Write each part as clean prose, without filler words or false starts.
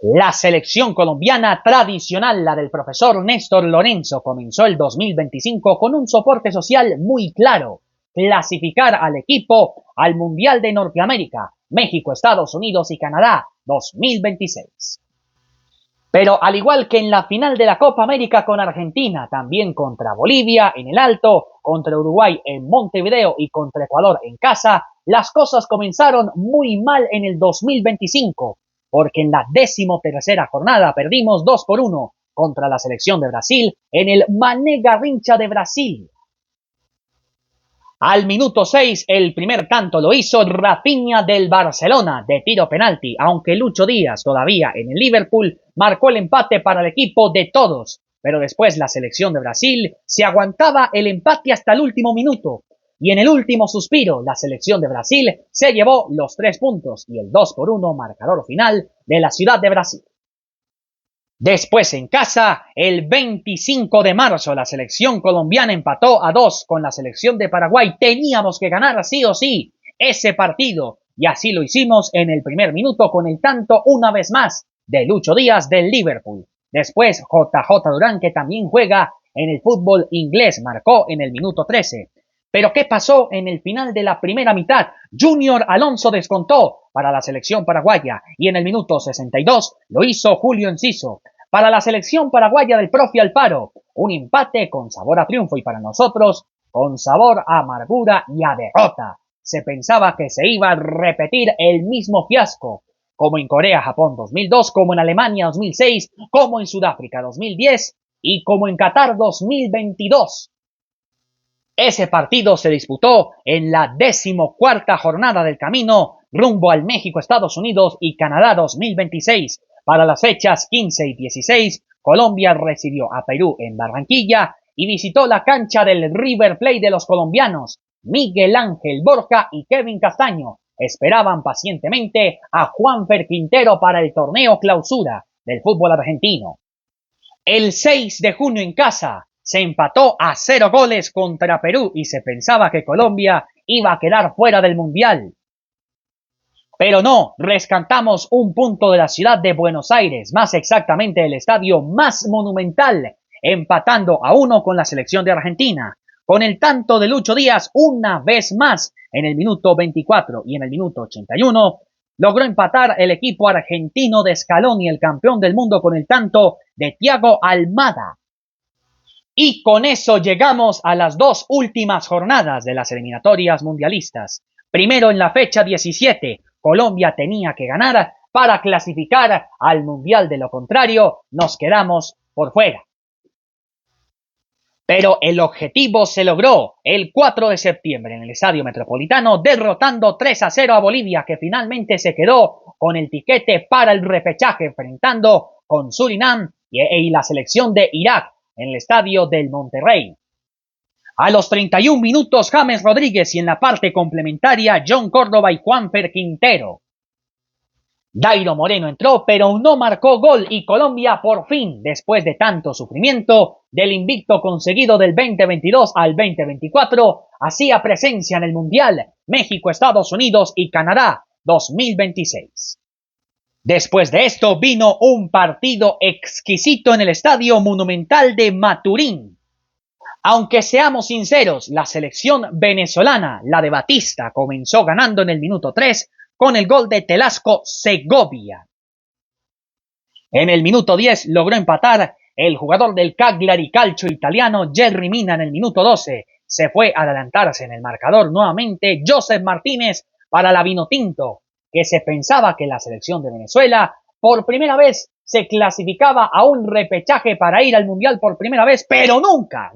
La selección colombiana tradicional, la del profesor Néstor Lorenzo, comenzó el 2025 con un soporte social muy claro: clasificar al equipo al Mundial de Norteamérica, México, Estados Unidos y Canadá 2026. Pero al igual que en la final de la Copa América con Argentina, también contra Bolivia en el Alto, contra Uruguay en Montevideo y contra Ecuador en casa, las cosas comenzaron muy mal en el 2025, porque en la 13ª jornada perdimos 2-1 contra la selección de Brasil en el Mané Garrincha de Brasil. Al minuto 6, el primer tanto lo hizo Rafinha del Barcelona de tiro penalti, aunque Lucho Díaz, todavía en el Liverpool, marcó el empate para el equipo de todos. Pero después la selección de Brasil se aguantaba el empate hasta el último minuto. Y en el último suspiro, la selección de Brasil se llevó los 3 puntos y el 2-1 marcador final de la ciudad de Brasil. Después en casa, el 25 de marzo, la selección colombiana empató a 2 con la selección de Paraguay. Teníamos que ganar sí o sí ese partido, y así lo hicimos en el primer minuto con el tanto una vez más de Lucho Díaz del Liverpool. Después JJ Durán, que también juega en el fútbol inglés, marcó en el minuto 13. Pero ¿qué pasó en el final de la primera mitad? Junior Alonso descontó para la selección paraguaya y en el minuto 62 lo hizo Julio Enciso. Para la selección paraguaya del profe Alfaro, un empate con sabor a triunfo y para nosotros con sabor a amargura y a derrota. Se pensaba que se iba a repetir el mismo fiasco, como en Corea-Japón 2002, como en Alemania 2006, como en Sudáfrica 2010 y como en Qatar 2022. Ese partido se disputó en la 14ª jornada del camino rumbo al México, Estados Unidos y Canadá 2026. Para las fechas 15 y 16, Colombia recibió a Perú en Barranquilla y visitó la cancha del River Plate de los colombianos. Miguel Ángel Borja y Kevin Castaño esperaban pacientemente a Juanfer Quintero para el torneo clausura del fútbol argentino. El 6 de junio en casa se empató a 0 goles contra Perú y se pensaba que Colombia iba a quedar fuera del Mundial. Pero no, rescatamos un punto de la ciudad de Buenos Aires, más exactamente el estadio más monumental, empatando a 1 con la selección de Argentina, con el tanto de Lucho Díaz una vez más en el minuto 24 y en el minuto 81, logró empatar el equipo argentino de Scaloni, el campeón del mundo, con el tanto de Thiago Almada. Y con eso llegamos a las 2 últimas jornadas de las eliminatorias mundialistas. Primero, en la fecha 17, Colombia tenía que ganar para clasificar al Mundial, de lo contrario, nos quedamos por fuera. Pero el objetivo se logró el 4 de septiembre en el Estadio Metropolitano, derrotando 3-0 a Bolivia, que finalmente se quedó con el tiquete para el repechaje, enfrentando con Surinam y la selección de Irak en el estadio del Monterrey. A los 31 minutos, James Rodríguez y en la parte complementaria, John Córdoba y Juanfer Quintero. Dairo Moreno entró, pero no marcó gol y Colombia por fin, después de tanto sufrimiento, del invicto conseguido del 2022 al 2024, hacía presencia en el Mundial México, Estados Unidos y Canadá 2026. Después de esto vino un partido exquisito en el Estadio Monumental de Maturín. Aunque seamos sinceros, la selección venezolana, la de Batista, comenzó ganando en el minuto 3 con el gol de Telasco Segovia. En el minuto 10 logró empatar el jugador del Cagliari Calcio italiano Jerry Mina. En el minuto 12 se fue a adelantarse en el marcador nuevamente Joseph Martínez para la Vinotinto, que se pensaba que la selección de Venezuela por primera vez se clasificaba a un repechaje para ir al Mundial por primera vez, pero nunca.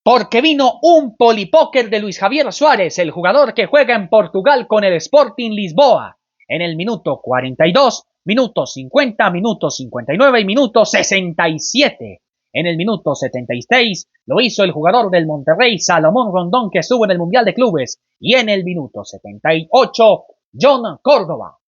Porque vino un polipóker de Luis Javier Suárez, el jugador que juega en Portugal con el Sporting Lisboa, en el minuto 42, minuto 50, minuto 59 y minuto 67. En el minuto 76 lo hizo el jugador del Monterrey, Salomón Rondón, que estuvo en el Mundial de Clubes, y en el minuto 78, John Córdoba,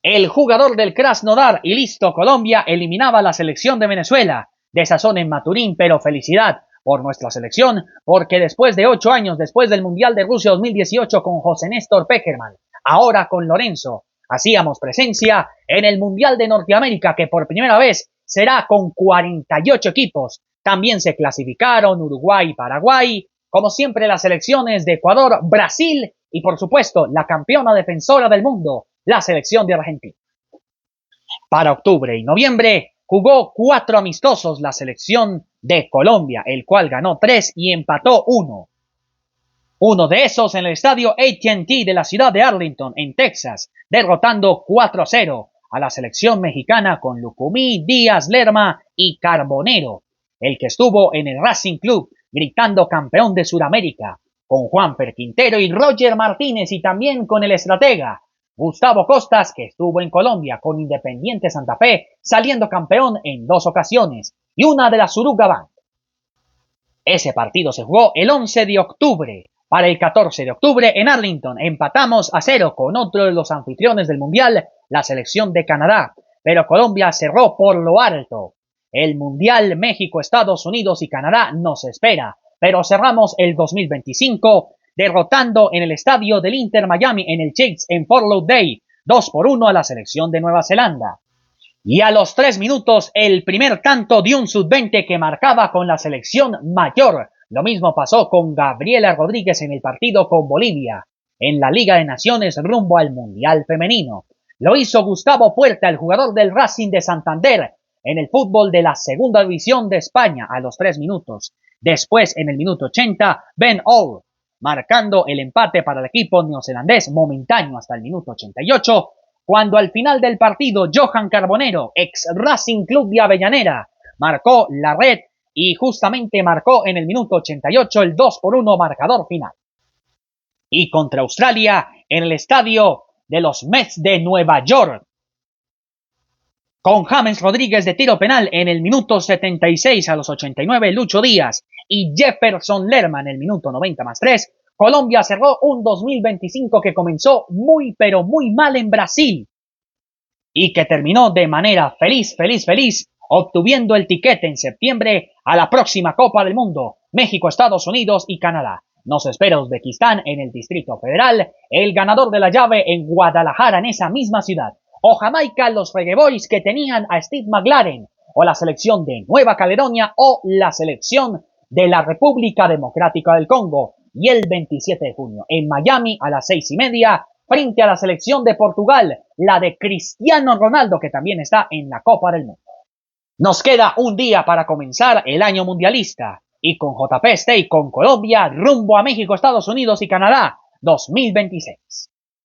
el jugador del Krasnodar, y listo, Colombia eliminaba a la selección de Venezuela. Desazón en Maturín, pero felicidad por nuestra selección, porque después de 8 años, después del Mundial de Rusia 2018 con José Néstor Pekerman, ahora con Lorenzo, hacíamos presencia en el Mundial de Norteamérica, que por primera vez será con 48 equipos. También se clasificaron Uruguay y Paraguay, como siempre las selecciones de Ecuador, Brasil y por supuesto la campeona defensora del mundo, la selección de Argentina. Para octubre y noviembre jugó 4 amistosos la selección de Colombia, el cual ganó 3 y empató 1. Uno de esos en el estadio AT&T de la ciudad de Arlington, en Texas, derrotando 4-0 a la selección mexicana con Lucumí, Díaz, Lerma y Carbonero, el que estuvo en el Racing Club gritando campeón de Sudamérica, con Juanfer Quintero y Roger Martínez, y también con el estratega Gustavo Costas, que estuvo en Colombia con Independiente Santa Fe, saliendo campeón en 2 ocasiones, y una de la Suruga Band. Ese partido se jugó el 11 de octubre. Para el 14 de octubre en Arlington empatamos a 0 con otro de los anfitriones del Mundial, la selección de Canadá, pero Colombia cerró por lo alto. El Mundial México, Estados Unidos y Canadá nos espera, pero cerramos el 2025 derrotando en el estadio del Inter Miami en el Chase en Fort Lauderdale 2-1 a la selección de Nueva Zelanda. Y a los 3 minutos el primer tanto de un sub-20 que marcaba con la selección mayor. Lo mismo pasó con Gabriela Rodríguez en el partido con Bolivia, en la Liga de Naciones rumbo al Mundial Femenino. Lo hizo Gustavo Puerta, el jugador del Racing de Santander, en el fútbol de la Segunda División de España a los 3 minutos. Después, en el minuto 80, Ben All, marcando el empate para el equipo neozelandés momentáneo hasta el minuto 88, cuando al final del partido Johan Carbonero, ex Racing Club de Avellaneda, marcó la red y justamente marcó en el minuto 88 el 2-1 marcador final. Y contra Australia en el estadio de los Mets de Nueva York, con James Rodríguez de tiro penal en el minuto 76 a los 89, Lucho Díaz y Jefferson Lerma en el minuto 90+3, Colombia cerró un 2025 que comenzó muy pero muy mal en Brasil y que terminó de manera feliz, obtuviendo el tiquete en septiembre a la próxima Copa del Mundo, México, Estados Unidos y Canadá. Nos espera Uzbekistán en el Distrito Federal, el ganador de la llave en Guadalajara en esa misma ciudad, o Jamaica, los Reggae Boys que tenían a Steve McLaren, o la selección de Nueva Caledonia o la selección de la República Democrática del Congo. Y el 27 de junio en Miami a las 6:30 frente a la selección de Portugal, la de Cristiano Ronaldo, que también está en la Copa del Mundo. Nos queda un día para comenzar el año mundialista y con JP Stay con Colombia rumbo a México, Estados Unidos y Canadá 2026.